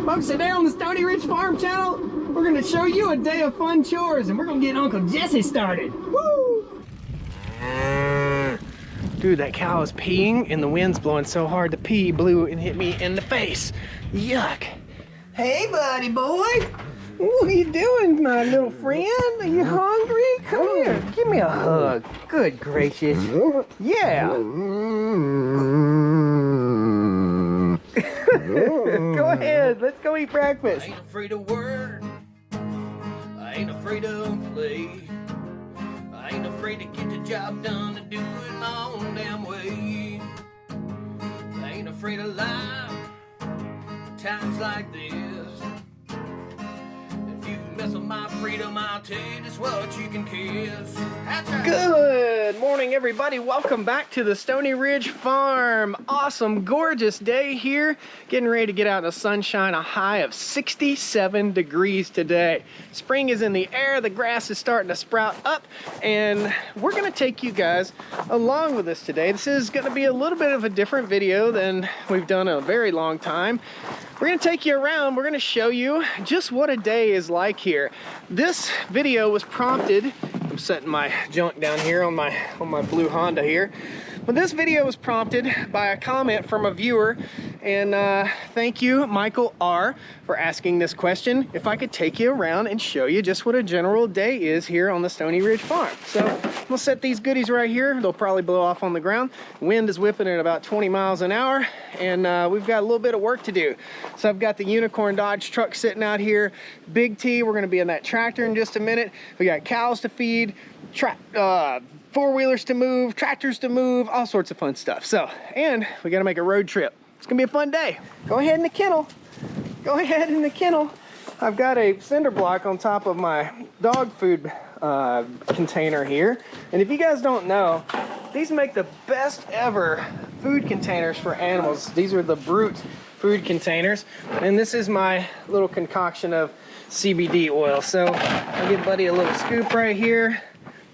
Folks, today on the Stoney Ridge Farm Channel, we're gonna show you a day of fun chores, and we're gonna get Uncle Jesse started. Woo! Dude, that cow is peeing and the wind's blowing so hard the pee blew and hit me in the face. Yuck. Hey, buddy boy. What are you doing, my little friend? Are you hungry? Come here, give me a hug. Good gracious. Yeah. Go ahead, let's go eat breakfast. I ain't afraid of work. I ain't afraid of play. I ain't afraid to get the job done and do it my own damn way. I ain't afraid of life. Times like this. If you mess with my freedom, I'll tell you just what you can kiss. That's right. Good morning, everybody. Welcome back to the Stoney Ridge Farm. Awesome, gorgeous day here. Getting ready to get out in the sunshine. A high of 67 degrees today. Spring is in the air. The grass is starting to sprout up, and we're going to take you guys along with us today. This is going to be a little bit of a different video than we've done in a very long time. We're going to take you around. We're going to show you just what a day is like here. This video was prompted. I'm setting my junk down here on my blue Honda here. But this video was prompted by a comment from a viewer, and thank you, Michael R, for asking this question. If I could take you around and show you just what a general day is here on the Stoney Ridge Farm. So we'll set these goodies right here. They'll probably blow off on the ground. Wind is whipping at about 20 miles an hour, and we've got a little bit of work to do. So I've got the Unicorn Dodge truck sitting out here. Big T, we're gonna be in that tractor in just a minute. We got cows to feed, four-wheelers to move, tractors to move, all sorts of fun stuff. So, and we gotta make a road trip. It's gonna be a fun day. Go ahead in the kennel. Go ahead in the kennel. I've got a cinder block on top of my dog food container here. And if you guys don't know, these make the best ever food containers for animals. These are the Brute food containers. And this is my little concoction of CBD oil. So I'll give Buddy a little scoop right here.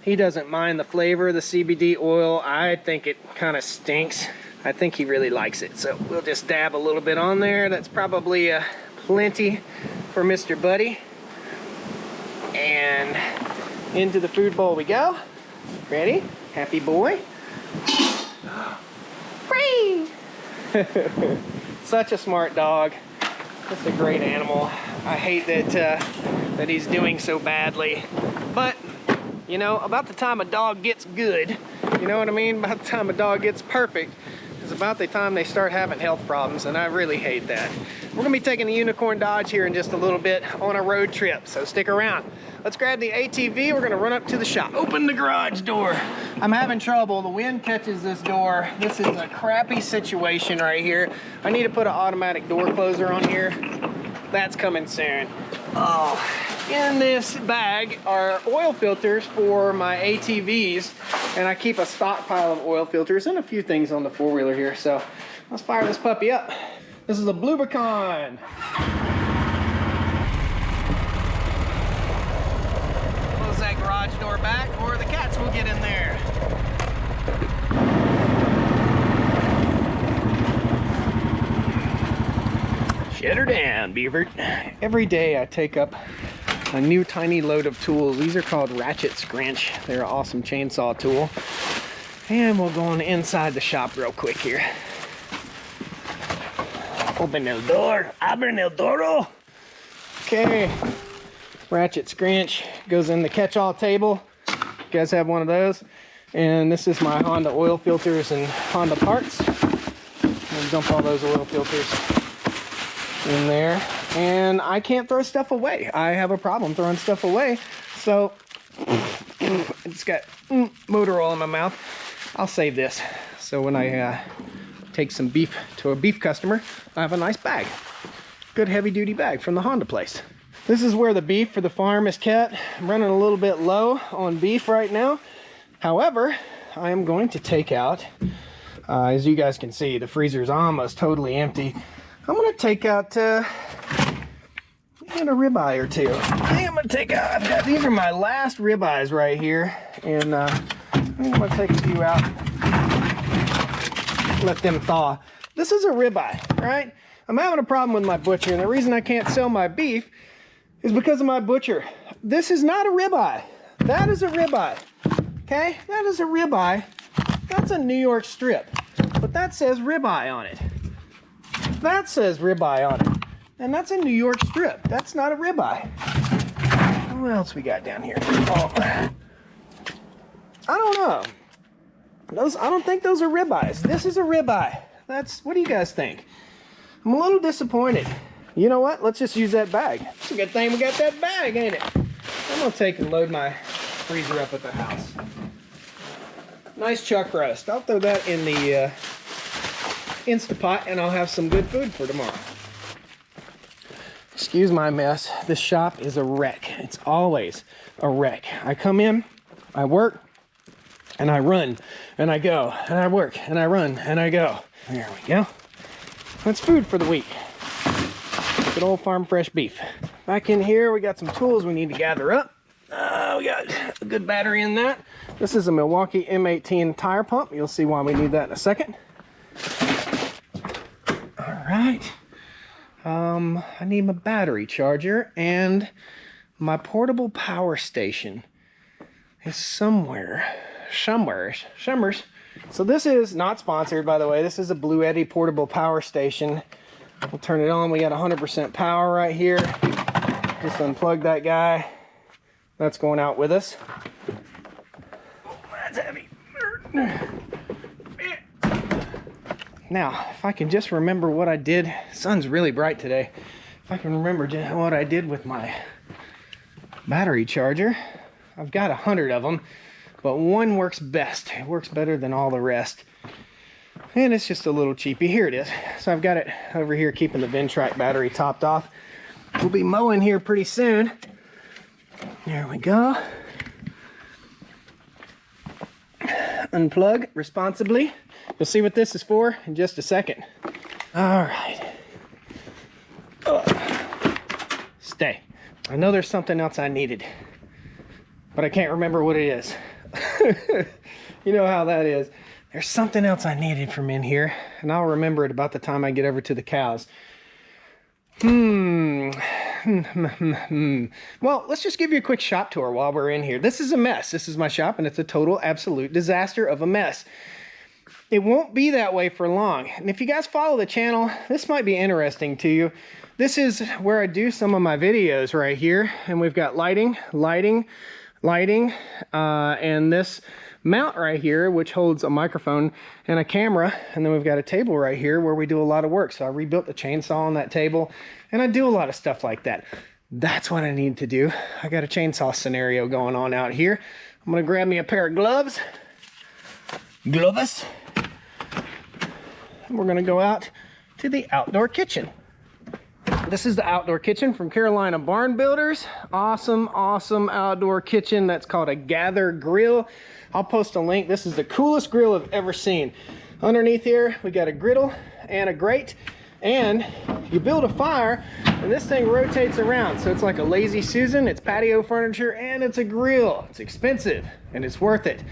He doesn't mind the flavor of the CBD oil. I think it kind of stinks. I think he really likes it. So we'll just dab a little bit on there. That's probably plenty for Mr. Buddy. And into the food bowl we go. Ready? Happy boy. Free! Such a smart dog. Just a great animal. I hate that he's doing so badly. But you know, about the time a dog gets good, you know what I mean? About the time a dog gets perfect, is about the time they start having health problems, and I really hate that. We're gonna be taking the Unicorn Dodge here in just a little bit on a road trip, so stick around. Let's grab the ATV, we're gonna run up to the shop. Open the garage door. I'm having trouble, the wind catches this door. This is a crappy situation right here. I need to put an automatic door closer on here. That's coming soon. Oh. In this bag are oil filters for my ATVs, and I keep a stockpile of oil filters and a few things on the four-wheeler here. So let's fire this puppy up. This is a Bluebicon. Close that garage door back or the cats will get in there. Shut her down, Beaver. Every day I take up a new tiny load of tools. These are called Ratchet Scrunch. They're an awesome chainsaw tool. And we'll go on inside the shop real quick here. Open el door. Abren el doro. Okay. Ratchet Scrunch goes in the catch-all table. You guys have one of those. And this is my Honda oil filters and Honda parts. I'll dump all those oil filters in there. And I can't throw stuff away. I have a problem throwing stuff away. So it's got motor oil in my mouth. I'll save this. So when I take some beef to a beef customer, I have a nice bag. Good heavy duty bag from the Honda place. This is where the beef for the farm is kept. I'm running a little bit low on beef right now. However, I am going to take out, as you guys can see, the freezer is almost totally empty. I'm gonna take out a ribeye or two. I think I'm gonna take out, these are my last ribeyes right here, and I think I'm gonna take a few out, let them thaw. This is a ribeye, right? I'm having a problem with my butcher, and the reason I can't sell my beef is because of my butcher. This is not a ribeye. That is a ribeye. Okay? That is a ribeye. That's a New York strip. But that says ribeye on it. That says ribeye on it. And that's a New York strip. That's not a ribeye. What else we got down here? Oh, I don't know. I don't think those are ribeyes. This is a ribeye. What do you guys think? I'm a little disappointed. You know what? Let's just use that bag. It's a good thing we got that bag, ain't it? I'm gonna take and load my freezer up at the house. Nice chuck roast. I'll throw that in the Instapot, and I'll have some good food for tomorrow. Excuse my mess. This shop is a wreck. It's always a wreck. I come in, I work, and I run, and I go, and I work, and I run, and I go. There we go. That's food for the week. Good old farm fresh beef. Back in here, we got some tools we need to gather up. We got a good battery in that. This is a Milwaukee M18 tire pump. You'll see why we need that in a second. All right. I need my battery charger, and my portable power station is somewhere. So this is not sponsored, by the way. This is a Blue Eddy portable power station. We'll turn it on. We got 100% power right here. Just unplug that guy. That's going out with us. Oh, that's heavy. Now, if I can just remember what I did. The sun's really bright today. If I can remember what I did with my battery charger. I've got 100 of them, but one works best. It works better than all the rest. And it's just a little cheapy. Here it is. So I've got it over here keeping the Ventrac battery topped off. We'll be mowing here pretty soon. There we go. Unplug responsibly. You'll see what this is for in just a second. All right. Stay. I know there's something else I needed, but I can't remember what it is. You know how that is. There's something else I needed from in here, and I'll remember it about the time I get over to the cows. Well, let's just give you a quick shop tour while we're in here. This is a mess. This is my shop, and it's a total absolute disaster of a mess. It won't be that way for long. And if you guys follow the channel, this might be interesting to you. This is where I do some of my videos right here. And we've got lighting, and this mount right here, which holds a microphone and a camera. And then we've got a table right here where we do a lot of work. So I rebuilt the chainsaw on that table, and I do a lot of stuff like that. That's what I need to do. I got a chainsaw scenario going on out here. I'm gonna grab me a pair of gloves. And we're gonna go out to the outdoor kitchen. This is the outdoor kitchen from Carolina Barn Builders. Awesome, awesome outdoor kitchen. That's called a Gather Grill. I'll post a link. This is the coolest grill I've ever seen. Underneath here, we got a griddle and a grate, and you build a fire, and this thing rotates around. So it's like a lazy Susan. It's patio furniture, and it's a grill. It's expensive, and it's worth it.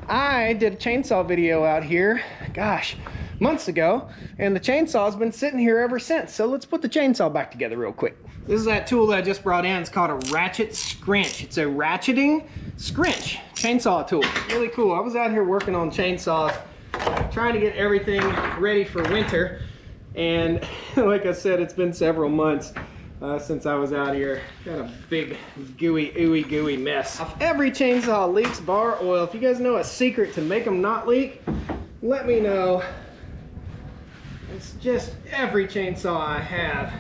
I did a chainsaw video out here, gosh, months ago, and the chainsaw's been sitting here ever since. So let's put the chainsaw back together real quick. This is that tool that I just brought in. It's called a ratchet scrinch. It's a ratcheting scrinch chainsaw tool. Really cool. I was out here working on chainsaws, trying to get everything ready for winter. And like I said, it's been several months since I was out here. Got a big gooey mess. If every chainsaw leaks bar oil, if you guys know a secret to make them not leak, let me know. It's just every chainsaw I have.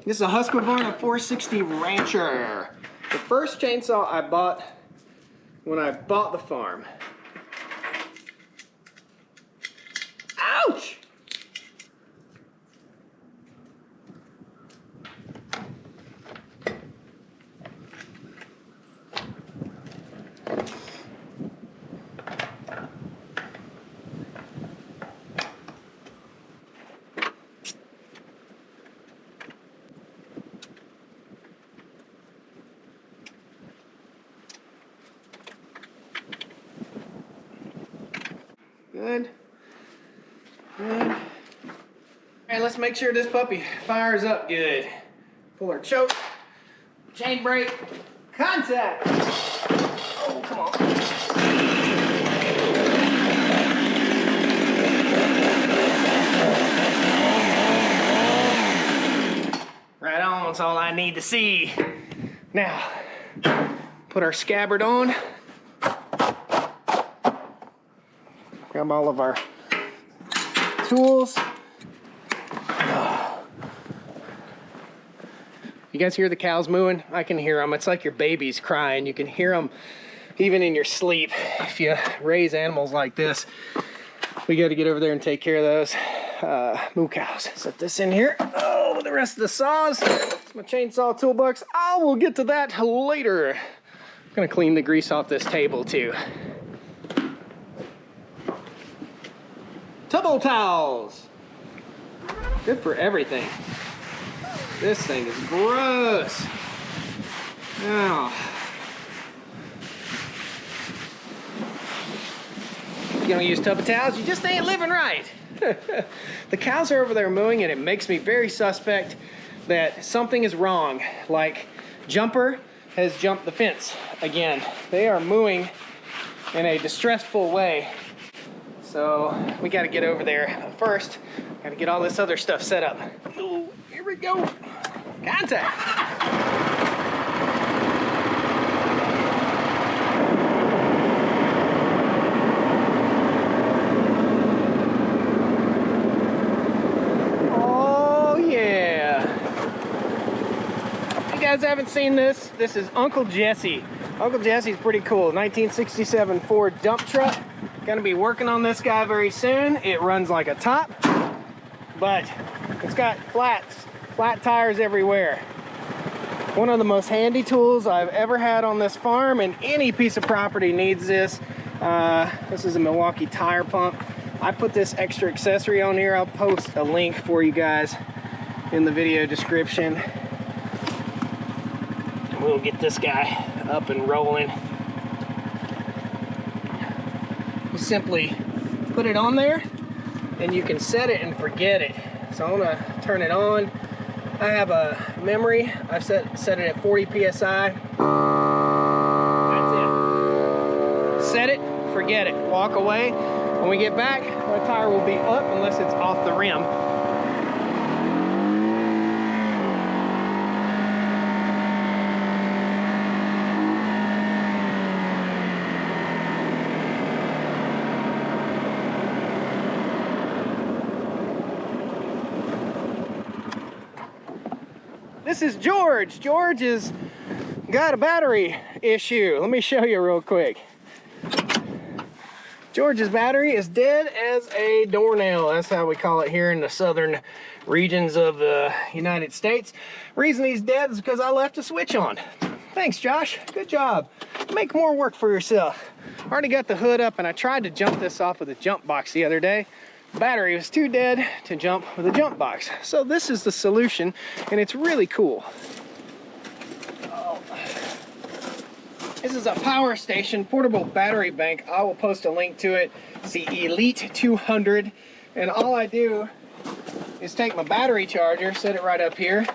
This is a Husqvarna 460 Rancher. The first chainsaw I bought when I bought the farm. Ouch! Good. Good. And let's make sure this puppy fires up good. Pull our choke, chain brake, contact. Oh, come on. Right on, that's all I need to see. Now, put our scabbard on. Grab all of our tools. You guys hear the cows mooing? I can hear them. It's like your baby's crying. You can hear them even in your sleep. If you raise animals like this, we got to get over there and take care of those moo cows. Set this in here. Oh, with the rest of the saws. It's my chainsaw toolbox. I will get to that later. I'm gonna clean the grease off this table too. Tubble towels. Good for everything. This thing is gross. Now, if you don't use tub of towels, you just ain't living right. The cows are over there mooing, and it makes me very suspect that something is wrong. Like Jumper has jumped the fence again. They are mooing in a distressful way. So we got to get over there. But first, got to get all this other stuff set up. Ooh, here we go. Contact. You guys haven't seen this, this is Uncle Jesse. Uncle Jesse's pretty cool. 1967 Ford dump truck. Gonna be working on this guy very soon. It runs like a top, but it's got flat tires everywhere. One of the most handy tools I've ever had on this farm, and any piece of property needs this. This is a Milwaukee tire pump. I put this extra accessory on here. I'll post a link for you guys in the video description. We'll get this guy up and rolling. You simply put it on there and you can set it and forget it. So I'm gonna turn it on. I have a memory. I've set it at 40 PSI. That's it. Set it, forget it. Walk away. When we get back, my tire will be up unless it's off the rim. This is George. George has got a battery issue. Let me show you real quick. George's battery is dead as a doornail. That's how we call it here in the southern regions of the United States. Reason he's dead is because I left a switch on. Thanks, Josh. Good job. Make more work for yourself. Already got the hood up, and I tried to jump this off with a jump box the other day. Battery was too dead to jump with a jump box. So this is the solution, and it's really cool. Oh. This is a power station, portable battery bank. I will post a link to it. It's the Elite 200. And all I do is take my battery charger, set it right up here.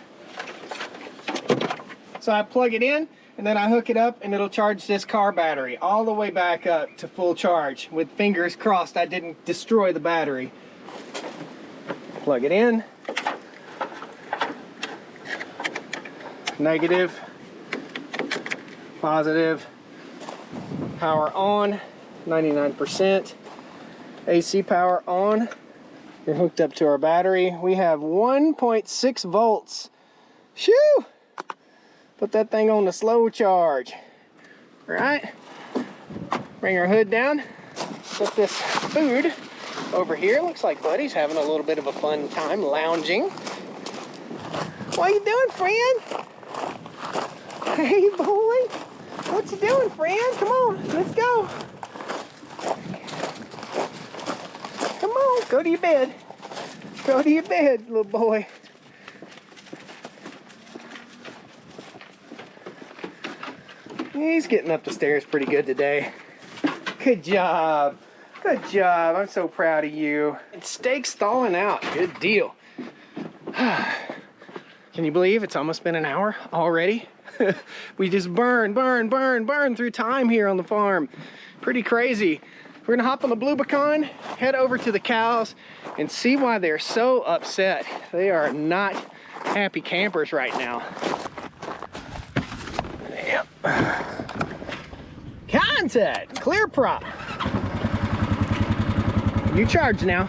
So I plug it in, and then I hook it up, and it'll charge this car battery all the way back up to full charge. With fingers crossed I didn't destroy the battery. Plug it in. Negative. Positive. Power on. 99%. AC power on. You're hooked up to our battery. We have 1.6 volts. Shoo! Put that thing on the slow charge. All right, bring our hood down. Put this food over here. Looks like Buddy's having a little bit of a fun time lounging. What you doing, friend? Hey, boy. What you doing, friend? Come on, let's go. Come on, go to your bed. Go to your bed, little boy. He's getting up the stairs pretty good today. Good job. Good job. I'm so proud of you. And steak's thawing out. Good deal. Can you believe it's almost been an hour already? We just burn through time here on the farm. Pretty crazy. We're gonna hop on the Bluebicon, head over to the cows, and see why they're so upset. They are not happy campers right now. Yep. Contact, clear prop. You charge now.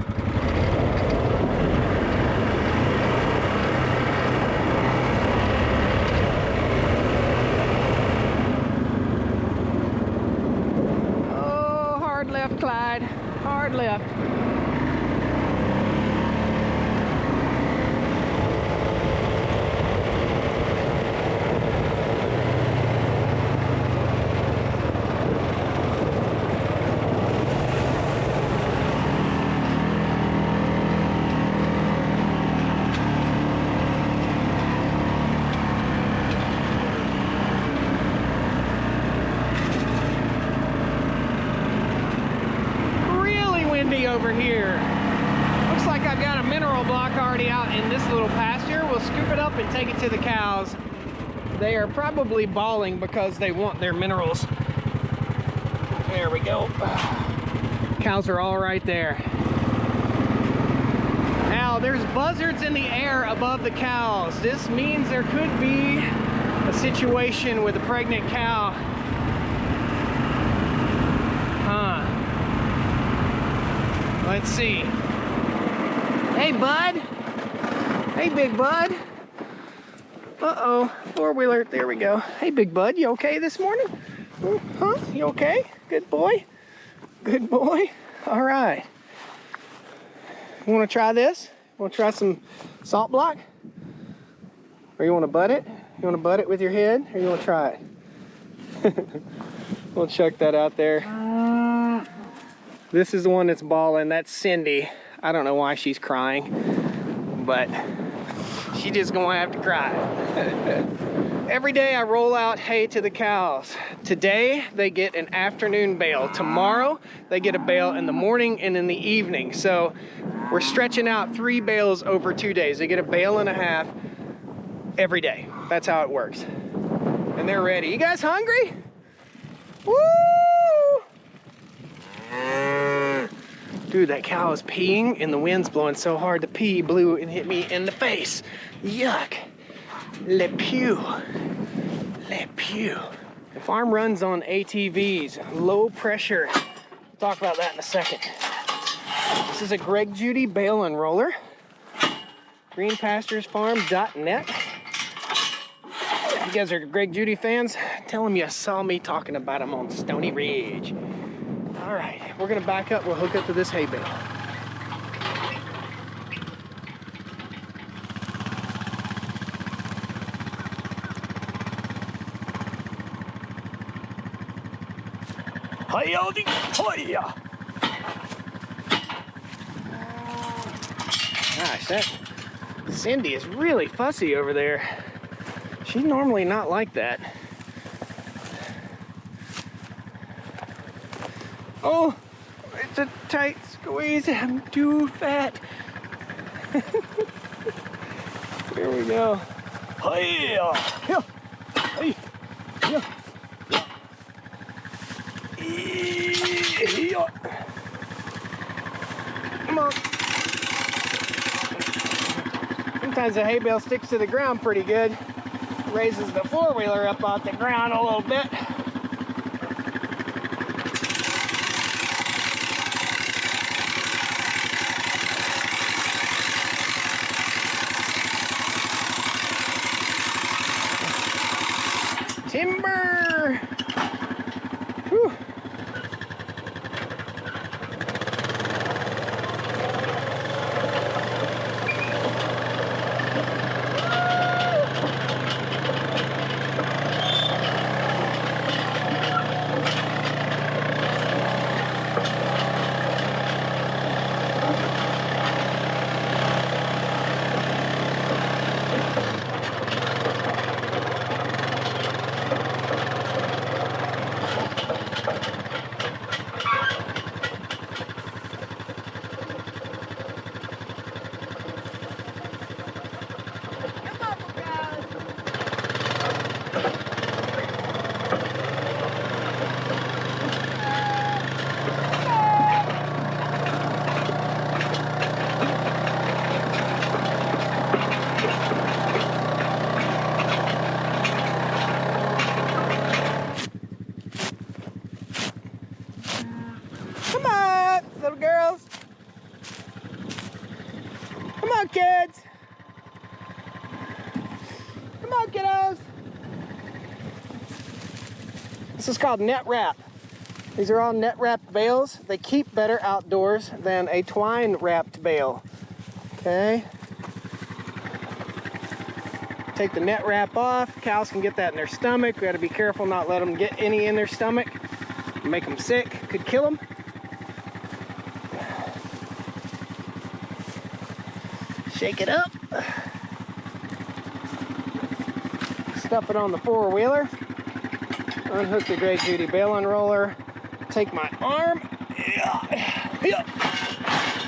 Oh, hard left, Clyde. Hard left. Over here. Looks like I've got a mineral block already out in this little pasture. We'll scoop it up and take it to the cows. They are probably bawling because they want their minerals. There we go. Cows are all right there. Now there's buzzards in the air above the cows. This means there could be a situation with a pregnant cow. Let's see. Hey, bud. Hey, big bud. Uh-oh, four-wheeler. There we go. Hey, big bud, you okay this morning? Huh? You okay? Good boy? Good boy? All right. You want to try this? You want to try some salt block? Or you want to butt it? You want to butt it with your head? Or you want to try it? We'll check that out there. This is the one that's bawling. That's Cindy. I don't know why she's crying, but she just gonna have to cry. Every day I roll out hay to the cows. Today they get an afternoon bale. Tomorrow they get a bale in the morning and in the evening. So we're stretching out 3 bales over 2 days. They get a bale and a half every day. That's how it works. And they're ready. You guys hungry? Woo! Dude, that cow is peeing and the wind's blowing so hard the pee blew and hit me in the face. Yuck. Le pew. Le pew. The farm runs on ATVs, low pressure. We'll talk about that in a second. This is a Greg Judy bale and roller. greenpasturesfarm.net. If you guys are Greg Judy fans, tell them you saw me talking about them on Stoney Ridge. All right, we're gonna back up. We'll hook up to this hay bale. Hi-yaldi, hi-ya. Gosh, that Cindy is really fussy over there. She's normally not like that. Oh, it's a tight squeeze. I'm too fat. Here we go. Hi-ya. Yeah. Hey. Yeah. Yeah. Come on. Sometimes the hay bale sticks to the ground pretty good. Raises the four-wheeler up off the ground a little bit. Timber! Whew. Come on, kiddos. This is called net wrap. These are all net wrapped bales. They keep better outdoors than a twine wrapped bale. Okay. Take the net wrap off. Cows can get that in their stomach. We got to be careful not let them get any in their stomach. Make them sick. Could kill them. Shake it up. Stuff it on the four-wheeler. Unhook the great duty bale unroller. Take my arm.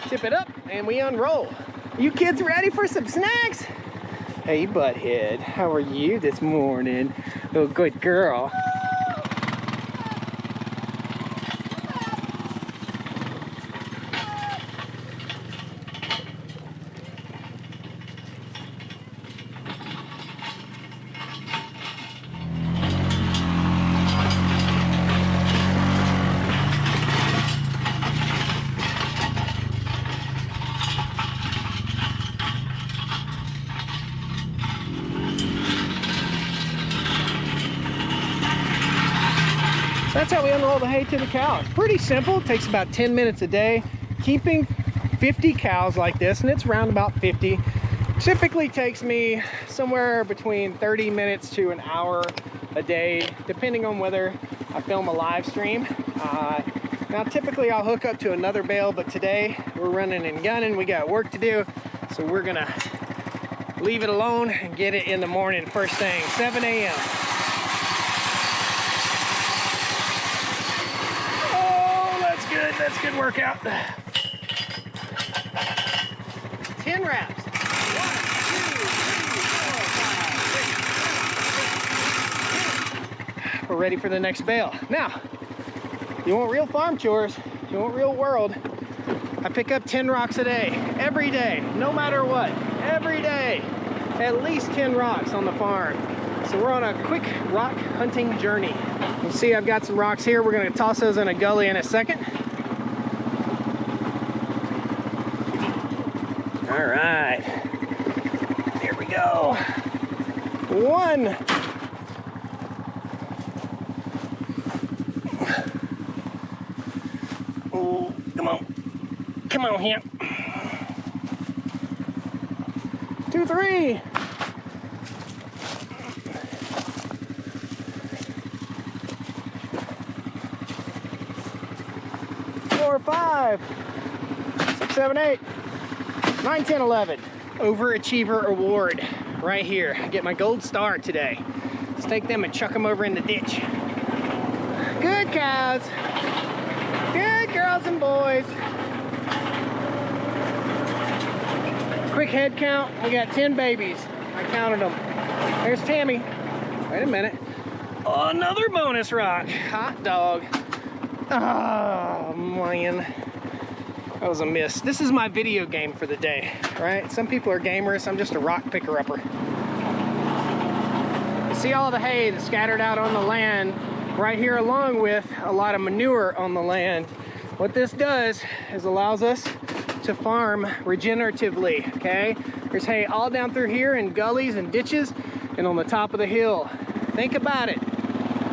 Tip it up and we unroll. You kids ready for some snacks? Hey, butthead, how are you this morning? Oh, good girl. That's how we unroll the hay to the cows. Pretty simple. It takes about 10 minutes a day. Keeping 50 cows like this, and it's around about 50, typically takes me somewhere between 30 minutes to an hour a day, depending on whether I film a live stream. Now typically I'll hook up to another bale, but today we're running and gunning. We got work to do, so we're gonna leave it alone and get it in the morning first thing, 7 a.m. That's a good workout. 10 reps. 1, 2, 3, 4, 5, 6. We're ready for the next bale. Now, you want real farm chores, you want real world, I pick up 10 rocks a day, every day, no matter what, every day. At least 10 rocks on the farm. So we're on a quick rock hunting journey. You see I've got some rocks here. We're gonna toss those in a gully in a second. All right, here we go. 1. Oh, come on. Come on here. 2, 3. 4, 5. 6, 7, 8. 9, 10, 11. Overachiever award right here. I get my gold star today. Let's take them and chuck them over in the ditch. Good cows. Good girls and boys. Quick head count. We got 10 babies. I counted them. There's Tammy. Wait a minute. Oh, another bonus rock. Hot dog. Oh, man. That was a miss. This is my video game for the day, right? Some people are gamers. I'm just a rock picker-upper. You see all the hay that's scattered out on the land right here, along with a lot of manure on the land. What this does is allows us to farm regeneratively, okay? There's hay all down through here in gullies and ditches and on the top of the hill. Think about it.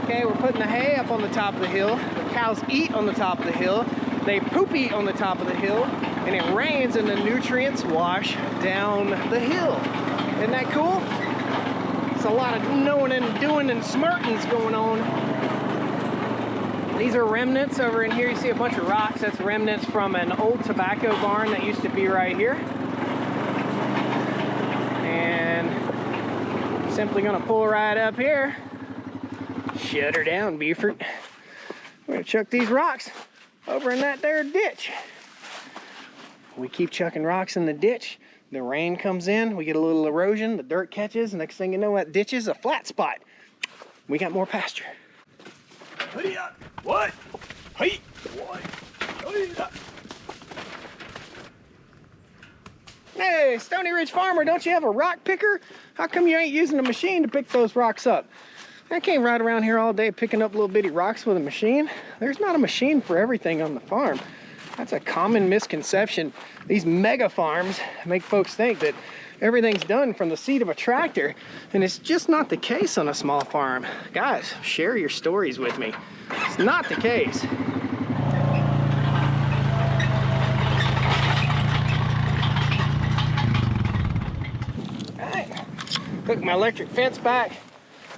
Okay, we're putting the hay up on the top of the hill. The cows eat on the top of the hill. They poop eat on the top of the hill, and it rains and the nutrients wash down the hill. Isn't that cool? It's a lot of knowing and doing and smartings going on. These are remnants over in here. You see a bunch of rocks. That's remnants from an old tobacco barn that used to be right here. And simply gonna pull right up here. Shut her down, Buford. We're gonna chuck these rocks over in that there ditch. We keep chucking rocks in the ditch. The rain comes in, we get a little erosion, the dirt catches, next thing you know, that ditch is a flat spot. We got more pasture. What? Hey, what? Hey, Stoney Ridge Farmer, don't you have a rock picker? How come you ain't using a machine to pick those rocks up? I can't ride around here all day picking up little bitty rocks with a machine. There's not a machine for everything on the farm. That's a common misconception. These mega farms make folks think that everything's done from the seat of a tractor, and it's just not the case on a small farm. Guys, share your stories with me. It's not the case. Took my electric fence back.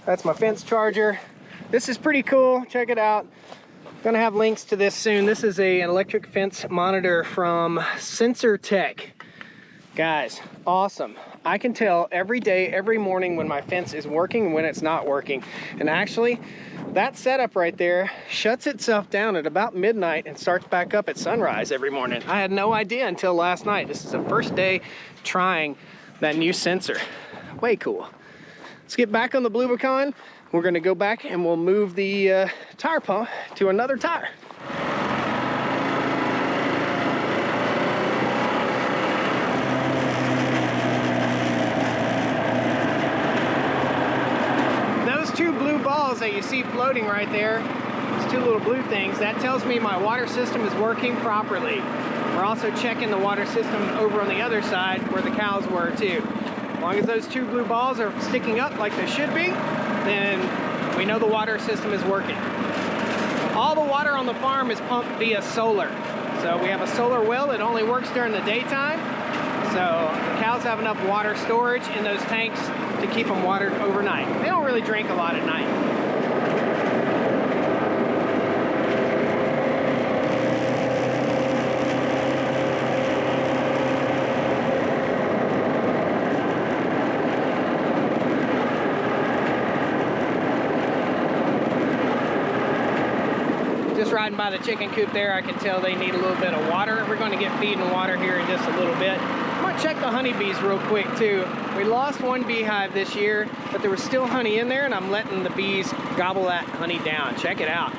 That's my fence charger. This is pretty cool. Check it out. Gonna have links to this soon. This is an electric fence monitor from Sensor Tech. Guys, awesome. I can tell every day, every morning when my fence is working and when it's not working. And actually, that setup right there shuts itself down at about midnight and starts back up at sunrise every morning. I had no idea until last night. This is the first day trying that new sensor. Way cool. Let's get back on the Bluebicon. We're gonna go back and we'll move the tire pump to another tire. Those two blue balls that you see floating right there, those two little blue things, that tells me my water system is working properly. We're also checking the water system over on the other side where the cows were too. As long as those two blue balls are sticking up like they should be, then we know the water system is working. All the water on the farm is pumped via solar. So we have a solar well that only works during the daytime. So the cows have enough water storage in those tanks to keep them watered overnight. They don't really drink a lot at night. Just riding by the chicken coop there, I can tell they need a little bit of water. We're going to get feed and water here in just a little bit. I'm going to check the honeybees real quick too. We lost one beehive this year, but there was still honey in there, and I'm letting the bees gobble that honey down. Check it out.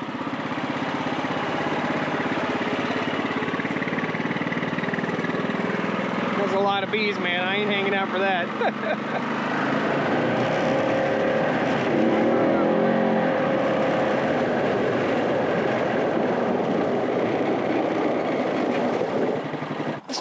There's a lot of bees, man. I ain't hanging out for that.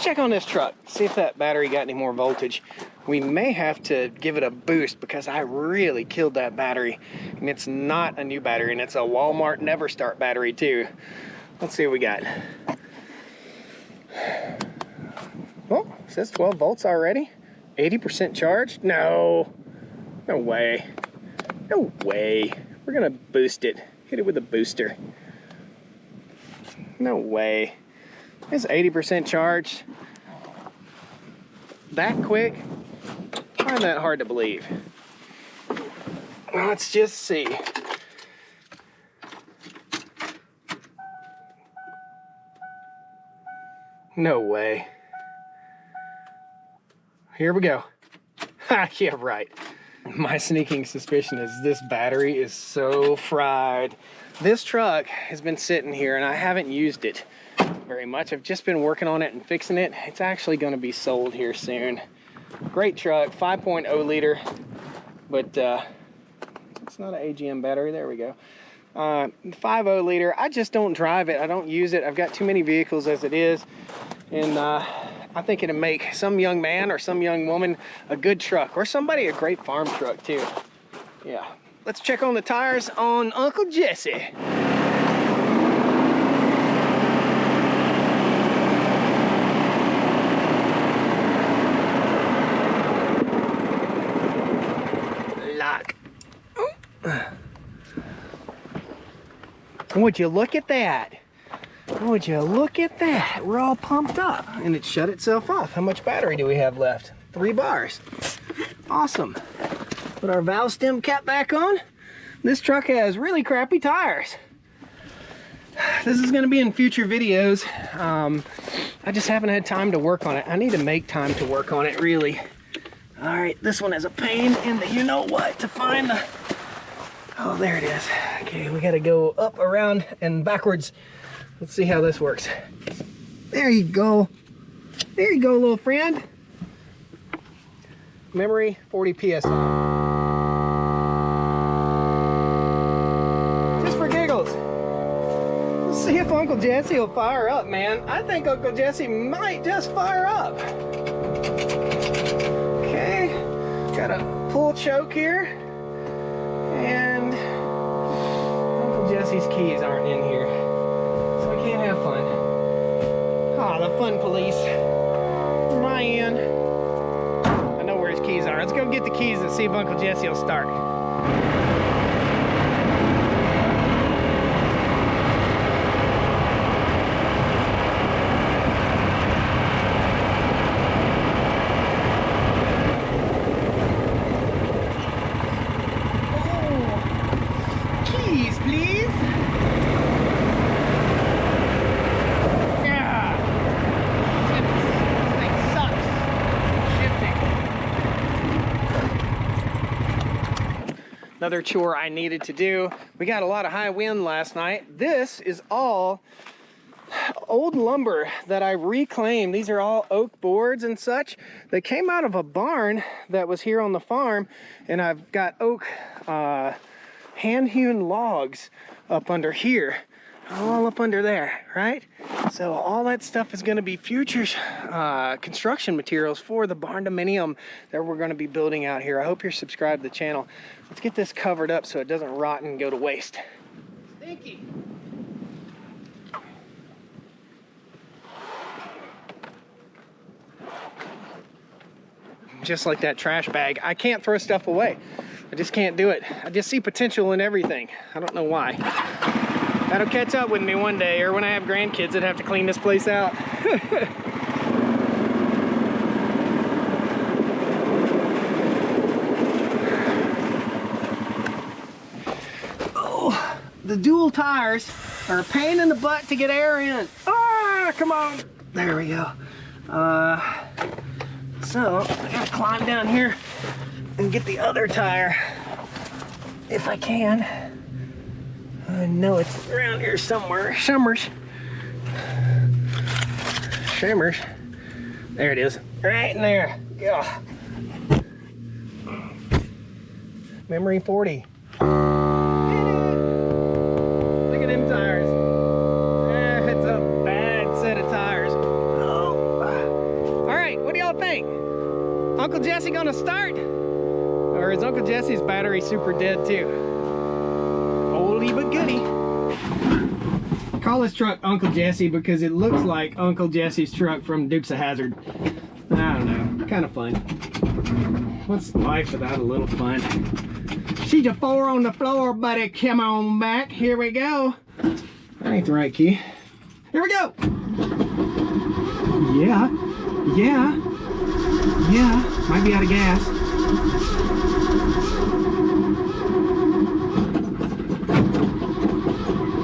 Check on this truck, see if that battery got any more voltage. We may have to give it a boost because I really killed that battery, and it's not a new battery, and it's a Walmart Never Start battery too. Let's see what we got. Oh, it says 12 volts already. 80% charged? No, no way, no way. We're gonna boost it, hit it with a booster. No way. It's 80% charged. That quick? I find that hard to believe. Let's just see. No way. Here we go. Ha, yeah, right. My sneaking suspicion is this battery is so fried. This truck has been sitting here and I haven't used it very much. I've just been working on it and fixing it. It's actually going to be sold here soon. Great truck, 5.0 liter, but it's not an AGM battery. There we go. 5.0 liter. I just don't drive it. I don't use it. I've got too many vehicles as it is, and I think it'll make some young man or some young woman a good truck, or somebody a great farm truck too. Yeah. Let's check on the tires on Uncle Jesse. Would you look at that? Would you look at that? We're all pumped up and it shut itself off. How much battery do we have left? 3 bars. Awesome. Put our valve stem cap back on. This truck has really crappy tires. This is going to be in future videos. I just haven't had time to work on it. I need to make time to work on it, really. All right, this one has a pain in the you-know-what to find the... Oh, there it is. Okay, we gotta go up, around, and backwards. Let's see how this works. There you go. There you go, little friend. Memory, 40 PSI. Just for giggles. Let's see if Uncle Jesse will fire up, man. I think Uncle Jesse might just fire up. got a pull choke here, and Uncle Jesse's keys aren't in here, so we can't have fun. Ah, the fun police. Man. I know where his keys are. Let's go get the keys and see if Uncle Jesse will start. Another chore I needed to do. We got a lot of high wind last night. This is all old lumber that I reclaimed. These are all oak boards and such. They came out of a barn that was here on the farm, and I've got oak hand-hewn logs up under here, all up under there, right? So all that stuff is going to be future construction materials for the barn dominium that we're going to be building out here. I hope you're subscribed to the channel. Let's get this covered up so it doesn't rot and go to waste. Stinky. Just like that trash bag, I can't throw stuff away. I just can't do it. I just see potential in everything. I don't know why. That'll catch up with me one day, or when I have grandkids that have to clean this place out. Oh, the dual tires are a pain in the butt to get air in. Ah, come on. There we go. So I gotta climb down here and get the other tire if I can. I know it's around here somewhere. Shimmers. There it is. Right in there. Yeah. Memory 40. Look at them tires. It's a bad set of tires. Oh. All right, what do y'all think? Uncle Jesse gonna start? Or is Uncle Jesse's battery super dead too? Oldie but goodie. Call this truck Uncle Jesse because it looks like Uncle Jesse's truck from Dukes of Hazzard. I don't know, kind of fun. What's life without a little fun? She's a 4 on the floor, buddy. Come on back. Here we go. That ain't the right key. Here we go. Yeah. Might be out of gas.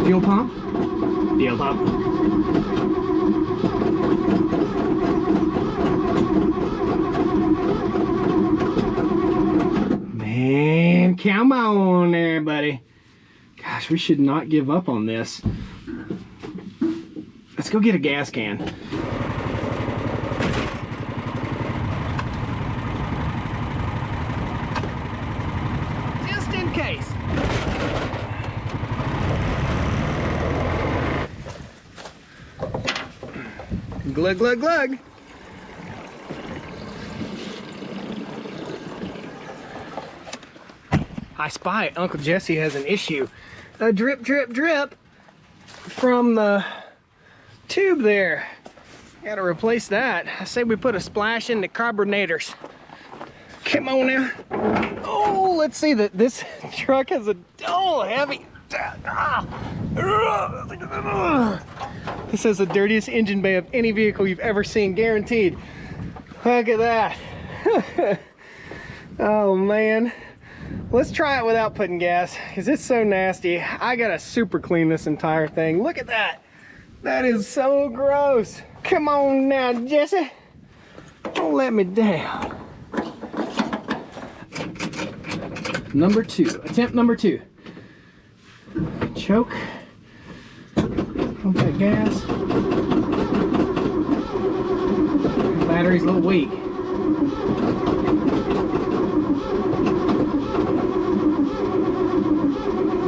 Fuel pump. Fuel pump. Man, come on there, buddy. Gosh, we should not give up on this. Let's go get a gas can. Just in case. Glug, glug, glug. I spy Uncle Jesse has an issue. A drip, drip, drip from the tube there. Gotta replace that. I say we put a splash in the carburetors. Come on now. Oh, let's see that this truck has a heavy. This has the dirtiest engine bay of any vehicle you've ever seen, guaranteed. Look at that. Oh man. Let's try it without putting gas, because it's so nasty. I gotta super clean this entire thing. Look at that. That is so gross. Come on now, Jesse. Don't let me down. Number 2, attempt number 2. Choke. Pump that gas. Battery's a little weak.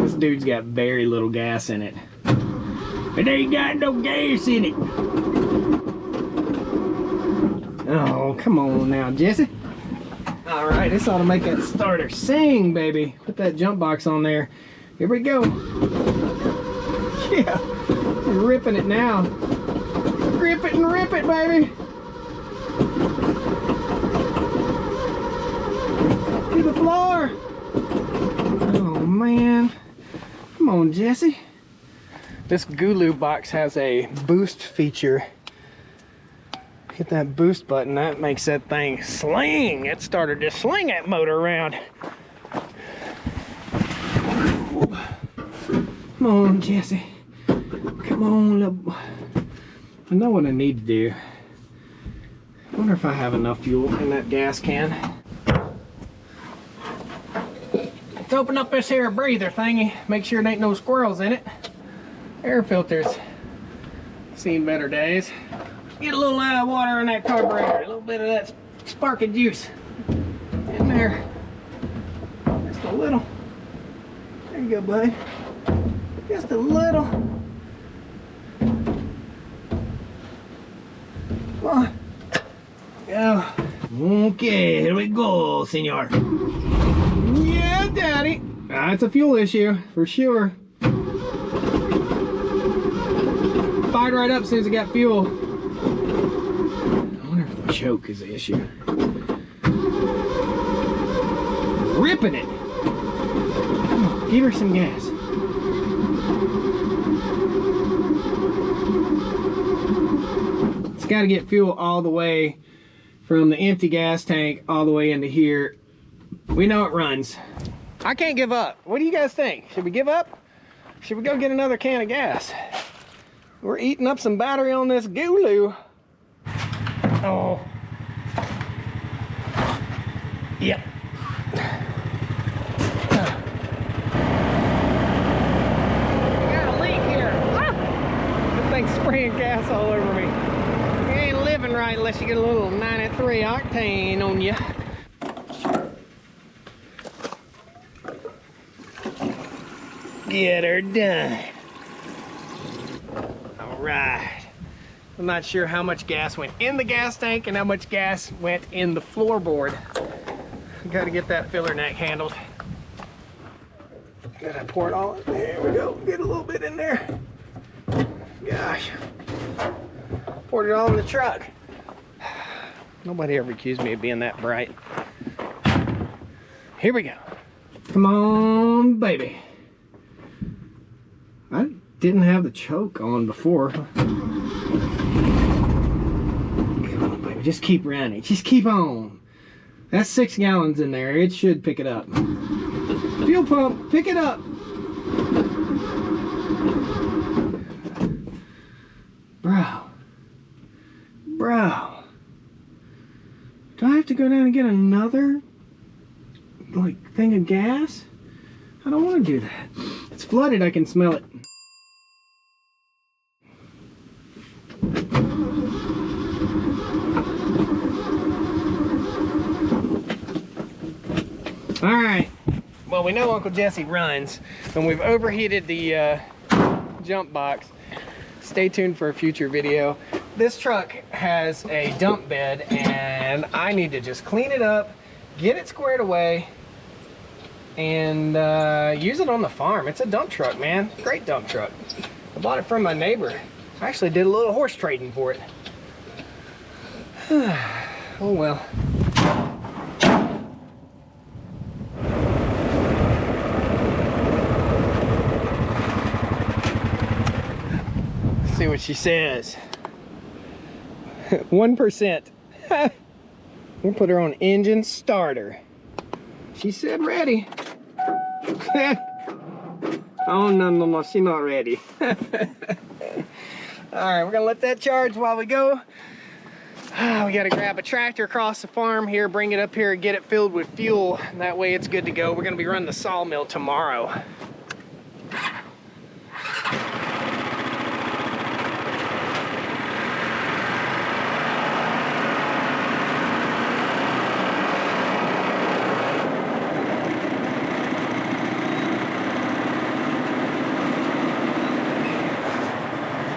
This dude's got very little gas in it. It ain't got no gas in it. Oh, come on now, Jesse. All right, this ought to make that starter sing, baby. Put that jump box on there. Here we go. Yeah, we're ripping it now. Rip it and rip it, baby. To the floor. Oh man. Come on, Jesse. This Gulu box has a boost feature. Hit that boost button, that makes that thing sling. It started to sling that motor around. Come on, Jesse. Come on, little boy. I know what I need to do. I wonder if I have enough fuel in that gas can. Let's open up this here breather thingy. Make sure there ain't no squirrels in it. Air filters. Seen better days. Get a little water in that carburetor. A little bit of that sparking juice in there. Just a little. There you go, bud. Just a little. Come on. Go. Okay, here we go, senor. Yeah, daddy. It's a fuel issue, for sure. Fired right up as soon as it got fuel. I wonder if the choke is the issue. Ripping it. Come on, give her some gas. It's got to get fuel all the way from the empty gas tank all the way into here. We know it runs. I can't give up. What do you guys think? Should we give up? Should we go get another can of gas? We're eating up some battery on this Gulu. Oh. Yep. We got a leak here. Ah! This thing's spraying gas all over me. You ain't living right unless you get a little 93 octane on you. Get her done. All right. I'm not sure how much gas went in the gas tank and how much gas went in the floorboard. Got to get that filler neck handled. Did I pour it all? There we go. Get a little bit in there. Gosh. Poured it all in the truck. Nobody ever accused me of being that bright. Here we go. Come on, baby. I didn't have the choke on before. Come on, baby. Just keep running. Just keep on. That's 6 gallons in there. It should pick it up. Fuel pump, pick it up. Bro. Do I have to go down and get another thing of gas? I don't want to do that. It's flooded, I can smell it. All right, well, we know Uncle Jesse runs, and we've overheated the jump box. Stay tuned for a future video. This truck has a dump bed, and I need to just clean it up, get it squared away, and use it on the farm. It's a dump truck, man. Great dump truck. I bought it from my neighbor. I actually did a little horse trading for it. Oh well. Let's see what she says. 1%. We'll put her on engine starter. She said ready. Oh, no, she's not ready. All right, we're gonna let that charge while we go. We gotta grab a tractor across the farm here, bring it up here, and get it filled with fuel. That way it's good to go. We're gonna be running the sawmill tomorrow.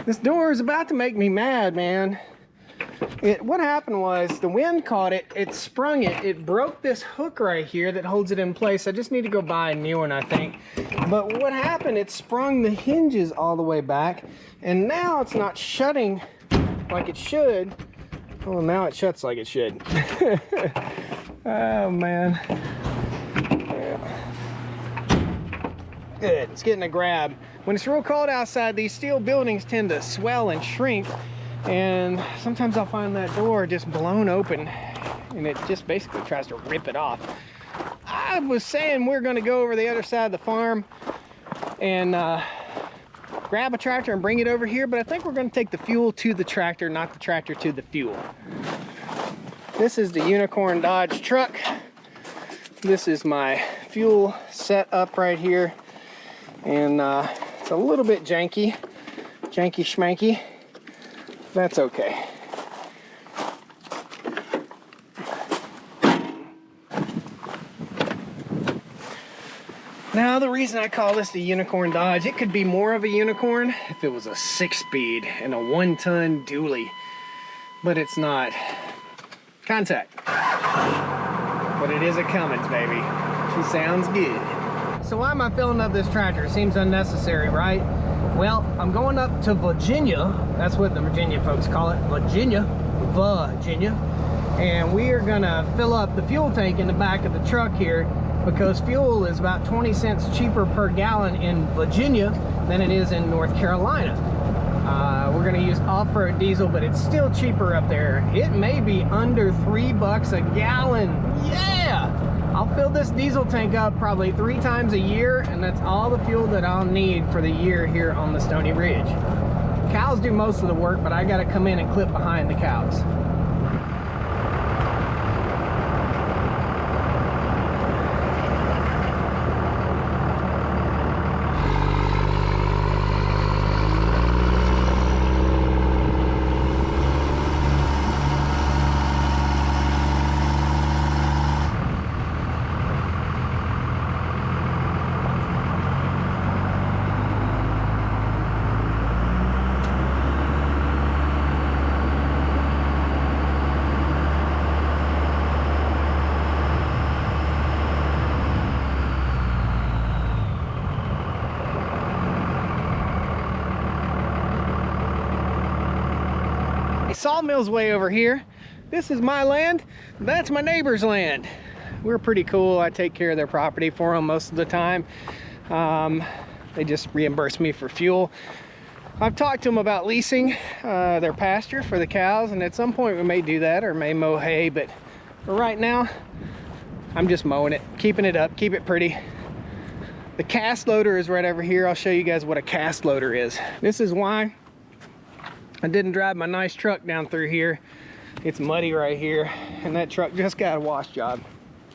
This door is about to make me mad, man. What happened was the wind caught it, it sprung it, it broke this hook right here that holds it in place. I just need to go buy a new one, I think. But what happened, it sprung the hinges all the way back, and now it's not shutting like it should. Well, now it shuts like it should. Oh man. Yeah. Good, it's getting a grab. When it's real cold outside, these steel buildings tend to swell and shrink, and sometimes I'll find that door just blown open and it just basically tries to rip it off. I was saying we're going to go over the other side of the farm and grab a tractor and bring it over here, but I think we're going to take the fuel to the tractor, not the tractor to the fuel. This is the Unicorn Dodge truck. This is my fuel set up right here, and it's a little bit janky schmanky. That's okay. Now, the reason I call this the Unicorn Dodge, it could be more of a unicorn if it was a 6-speed and a 1-ton dually, but it's not. Contact. But it is a Cummins, baby. She sounds good. So why am I filling up this tractor? It seems unnecessary, right? Well, I'm going up to Virginia. That's what the Virginia folks call it, Virginia. And we are gonna fill up the fuel tank in the back of the truck here, because fuel is about 20 cents cheaper per gallon in Virginia than it is in North Carolina. We're gonna use off-road diesel, but it's still cheaper up there. It may be under $3 a gallon. Yeah! I'll fill this diesel tank up probably 3 times a year, and that's all the fuel that I'll need for the year here on the Stoney Ridge. Cows do most of the work, but I gotta come in and clip behind the cows. Sawmill's way over here. This is my land. That's my neighbor's land. We're pretty cool. I take care of their property for them most of the time. They just reimburse me for fuel. I've talked to them about leasing their pasture for the cows, and at some point we may do that or may mow hay, but for right now I'm just mowing it, keeping it up, keep it pretty. The cast loader is right over here. I'll show you guys what a cast loader is. This is why I didn't drive my nice truck down through here. It's muddy right here, and that truck just got a wash job.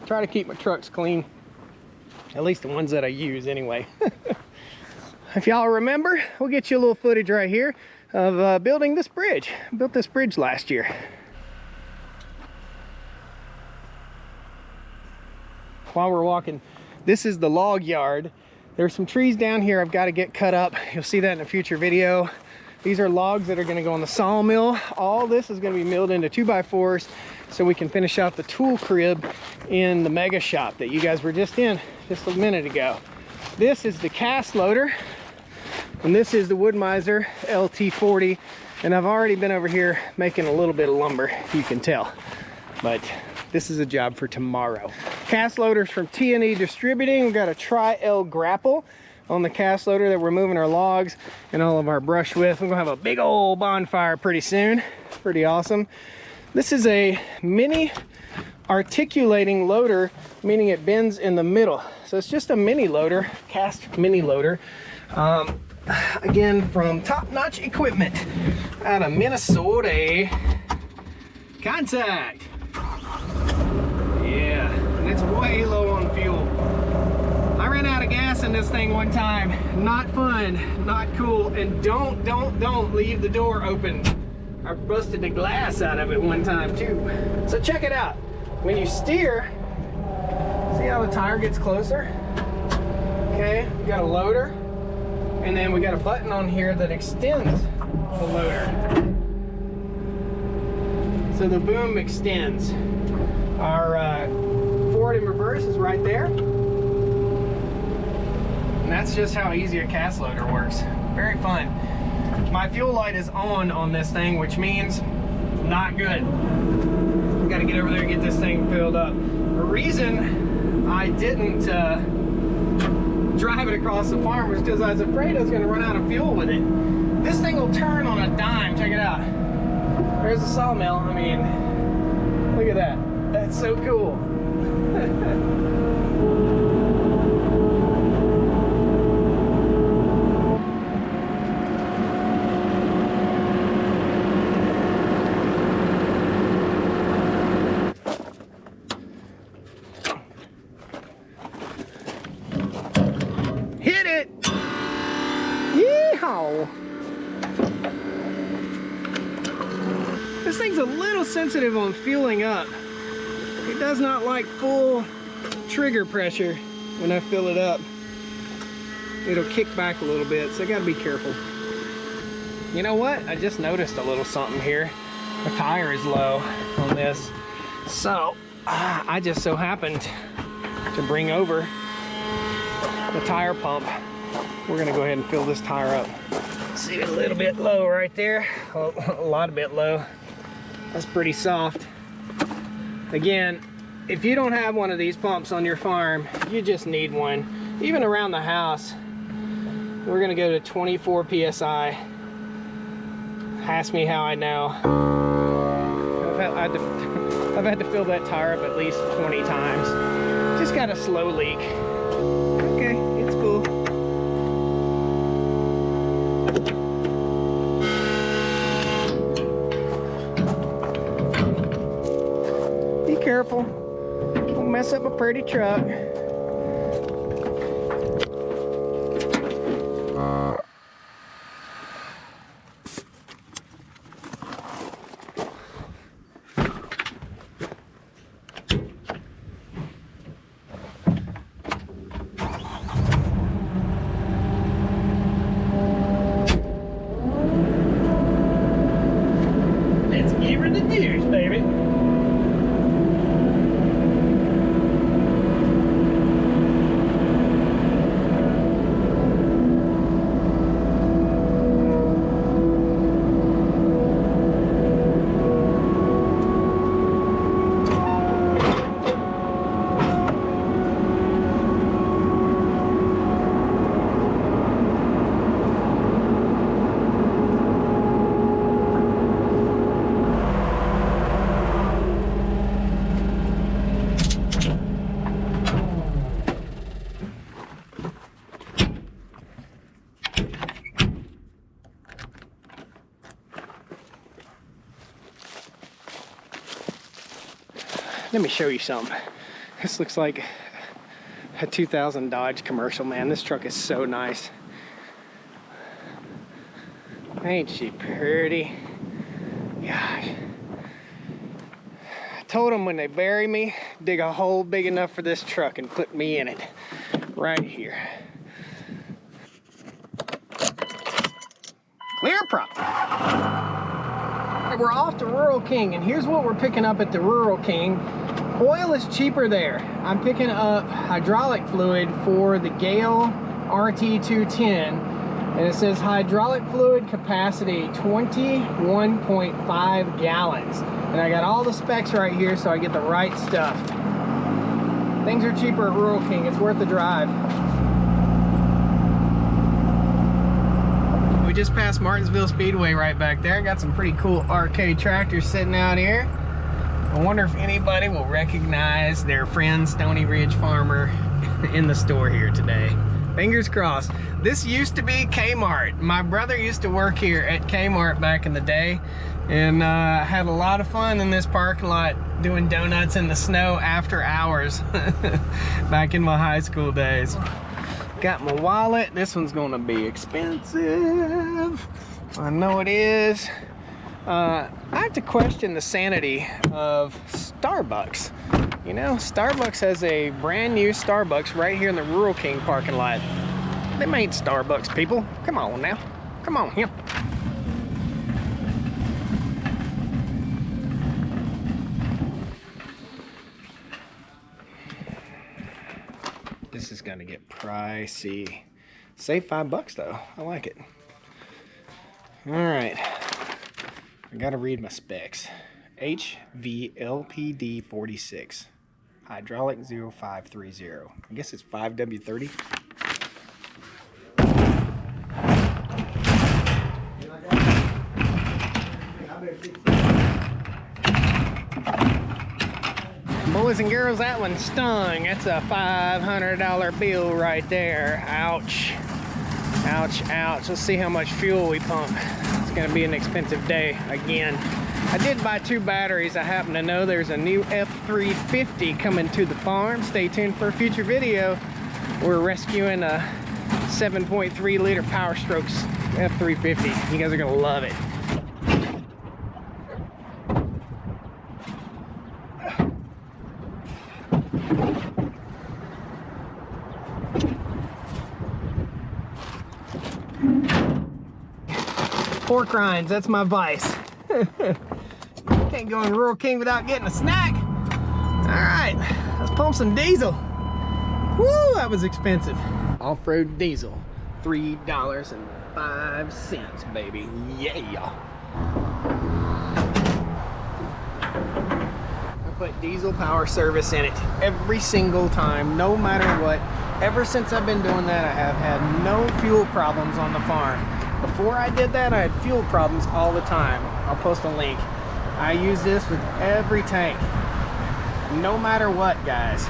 Try to keep my trucks clean, at least the ones that I use anyway. If y'all remember, we'll get you a little footage right here of building this bridge. I built this bridge last year. While we're walking, this is the log yard. There's some trees down here I've got to get cut up. You'll see that in a future video. These are logs that are going to go in the sawmill. All this is going to be milled into 2x4s so we can finish out the tool crib in the mega shop that you guys were just in just a minute ago. This is the cast loader, and this is the Wood-Mizer LT40, and I've already been over here making a little bit of lumber, you can tell, but this is a job for tomorrow. Cast loaders from T&E Distributing. We've got a Tri-L grapple on the cast loader that we're moving our logs and all of our brush with. We're gonna have a big old bonfire pretty soon. Pretty awesome. This is a mini articulating loader, meaning it bends in the middle. So it's just a mini loader, cast mini loader. Again, from Top Notch Equipment out of Minnesota. Contact. Yeah, and it's way low on fuel. I ran out of gas in this thing one time. Not fun, not cool, and don't leave the door open. I busted the glass out of it one time too. So check it out. When you steer, see how the tire gets closer? Okay, we got a loader, and then we got a button on here that extends the loader. so the boom extends. Our forward and reverse is right there. And that's just how easy a cast loader works. Very fun. My fuel light is on this thing, which means not good. Got to get over there and get this thing filled up. The reason I didn't drive it across the farm was because I was afraid I was going to run out of fuel with it. This thing will turn on a dime. Check it out. There's a sawmill. I mean, look at that. That's so cool. Hit it! Yeehaw! This thing's a little sensitive on fueling up. It does not like full trigger pressure when I fill it up. It'll kick back a little bit, so I gotta be careful. You know what? I just noticed a little something here. The tire is low on this. So, I just so happened to bring over the tire pump. We're gonna go ahead and fill this tire up. See, a little bit low right there. A lot of bit low. That's pretty soft. Again, if you don't have one of these pumps on your farm, you just need one. Even around the house, we're gonna go to 24 PSI. Ask me how I know. I've had to fill that tire up at least 20 times. Just got a slow leak. Okay, it's cool. Be careful. Don't mess up a pretty truck. Let's give her the juice, baby. Let me show you something. This looks like a 2000 Dodge commercial, man. This truck is so nice. Ain't she pretty? Gosh. I told them when they bury me, dig a hole big enough for this truck and put me in it. Right here. Clear property. We're off to Rural King, and here's what we're picking up at the Rural King. Oil is cheaper there. I'm picking up hydraulic fluid for the Gale RT210, and it says hydraulic fluid capacity 21.5 gallons. And I got all the specs right here, so I get the right stuff. Things are cheaper at Rural King. It's worth the drive. We just passed Martinsville Speedway right back there. Got some pretty cool arcade tractors sitting out here. I wonder if anybody will recognize their friend Stoney Ridge Farmer in the store here today. Fingers crossed. This used to be Kmart. My brother used to work here at Kmart back in the day, and had a lot of fun in this parking lot doing donuts in the snow after hours back in my high school days. Got my wallet. This one's gonna be expensive. I know it is. I have to question the sanity of Starbucks. You know, Starbucks has a brand new Starbucks right here in the Rural King parking lot. Them ain't Starbucks, people. Come on now. Come on here. This is gonna get pricey. Save $5 though. I like it. All right. I gotta read my specs. HVLPD 46. Hydraulic 0530. I guess it's 5W30. Boys and girls, that one stung. That's a $500 bill right there. Ouch. Ouch, ouch. Let's see how much fuel we pump. It's gonna be an expensive day again. I did buy 2 batteries. I happen to know there's a new F350 coming to the farm. Stay tuned for a future video. We're rescuing a 7.3 liter Power Strokes F350. You guys are gonna love it. Pork rinds, that's my vice. Can't go in Rural King without getting a snack. All right, let's pump some diesel. Woo, that was expensive. Off-road diesel, $3.05, baby, yeah. I put diesel power service in it every single time, no matter what. Ever since I've been doing that, I have had no fuel problems on the farm. Before I did that, I had fuel problems all the time. I'll post a link. I use this with every tank, no matter what, guys.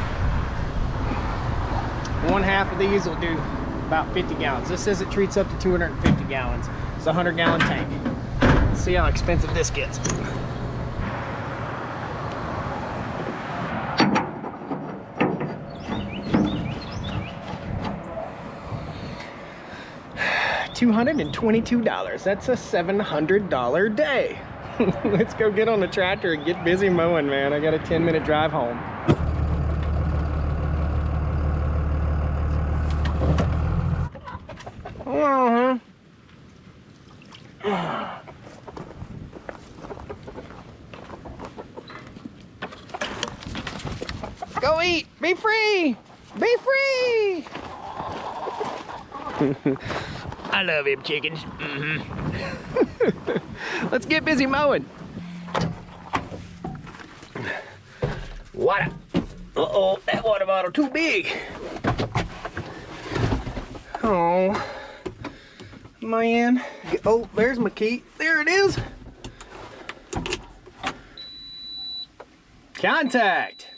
1/2 of these will do about 50 gallons. This says it treats up to 250 gallons. It's a 100-gallon tank. Let's see how expensive this gets. $222. That's a $700 day. Let's go get on the tractor and get busy mowing, man. I got a 10-minute drive home. Go eat! Be free! Be free! I love him chickens. Let's get busy mowing. Water. Uh-oh, that water bottle too big. Oh, man. Oh, there's my key. There it is. Contact.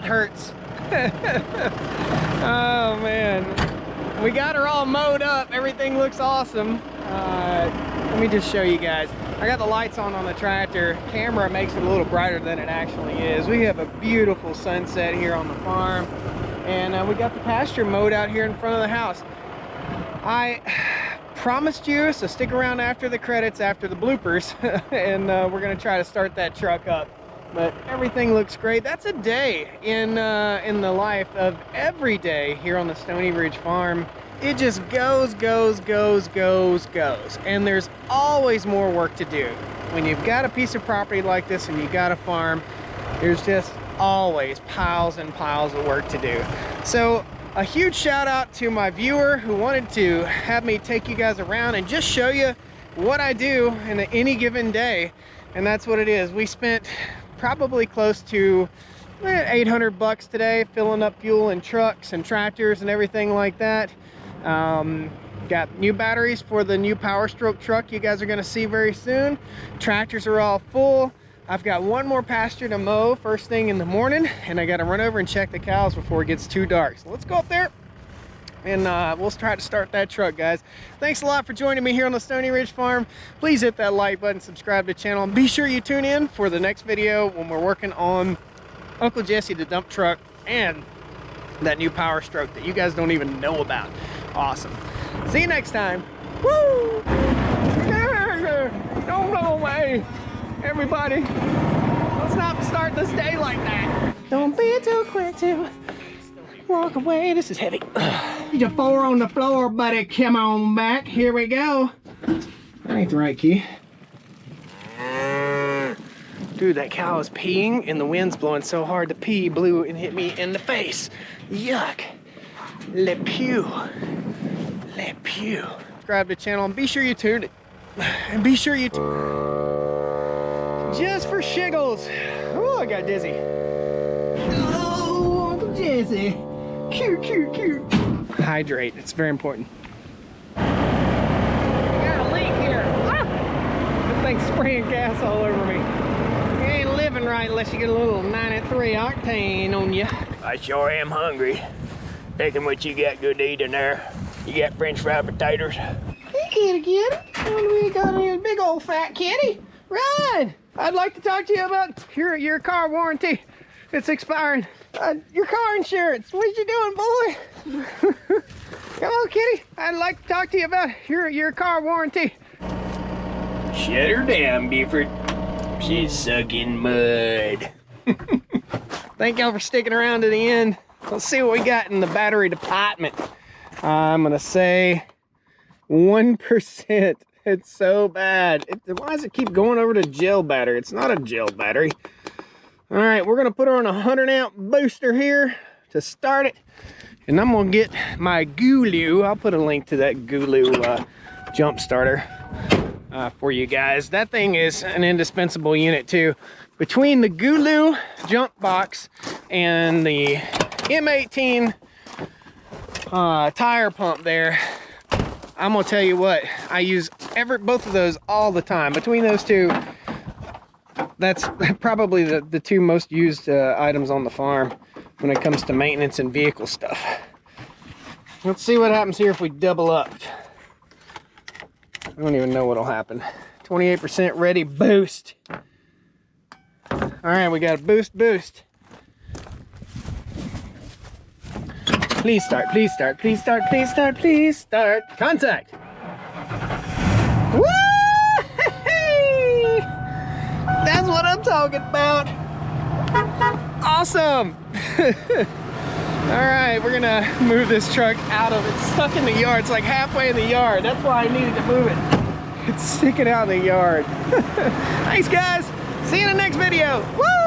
Hurts. Oh man, we got her all mowed up. Everything looks awesome. Let me just show you guys. I got the lights on the tractor. Camera makes it a little brighter than it actually is. We have a beautiful sunset here on the farm, and we got the pasture mowed out here in front of the house. I promised you, so stick around after the credits, after the bloopers, and we're gonna try to start that truck up. But everything looks great. That's a day in the life of every day here on the Stoney Ridge farm. it just goes. And there's always more work to do. When you've got a piece of property like this and you got a farm, there's just always piles and piles of work to do. So a huge shout out to my viewer who wanted to have me take you guys around and just show you what I do in any given day. And that's what it is. We spent probably close to 800 bucks today filling up fuel and trucks and tractors and everything like that. Got new batteries for the new Power Stroke truck you guys are going to see very soon. Tractors are all full. I've got one more pasture to mow first thing in the morning, and I got to run over and check the cows before it gets too dark. So let's go up there and we'll try to start that truck, guys. Thanks a lot for joining me here on the Stoney Ridge Farm. Please hit that like button, subscribe to the channel, and be sure you tune in for the next video when we're working on Uncle Jesse the dump truck and that new Power Stroke that you guys don't even know about. Awesome. See you next time. Woo! Don't blow away, everybody. Let's not start this day like that. Don't be too quick to walk away. This is heavy. Need a 4 on the floor, buddy. Come on back. Here we go. That ain't the right key. Dude, that cow is peeing and the wind's blowing so hard the pee blew and hit me in the face. Yuck. Le pew. Le pew. Subscribe to the channel and be sure you tune it. And be sure you just for shiggles. Oh, I got dizzy. Oh, Uncle Jesse. Cute. Hydrate. It's very important. Got a leak here. Ah! That thing's spraying gas all over me. You ain't living right unless you get a little 93 octane on you. I sure am hungry. Taking what you got good to eat in there. You got French fried potatoes? Hey, kitty. What do we got here? Big old fat kitty. Run! I'd like to talk to you about your car warranty. It's expiring. Your car insurance. What you doing, boy? Come on, kitty. I'd like to talk to you about your car warranty. Shut her down, Buford. She's sucking mud. Thank y'all for sticking around to the end. Let's see what we got in the battery department. I'm gonna say 1%. It's so bad. Why does it keep going over to gel battery? It's not a gel battery. All right, we're gonna put her on a 100 amp booster here to start it. And I'm gonna get my Gulu. I'll put a link to that Gulu jump starter for you guys. That thing is an indispensable unit too. Between the Gulu jump box and the M18 tire pump there, I'm gonna tell you what, I use both of those all the time. Between those two, that's probably the two most used items on the farm when it comes to maintenance and vehicle stuff. Let's see what happens here if we double up. I don't even know what'll happen. 28% ready, boost. All right, we got a boost. Please start. Contact. Woo! That's what I'm talking about. Awesome. All right, we're gonna move this truck out of it. It's stuck in the yard. It's like halfway in the yard. That's why I needed to move it. It's sticking out of the yard. Thanks, guys. See you in the next video. Woo!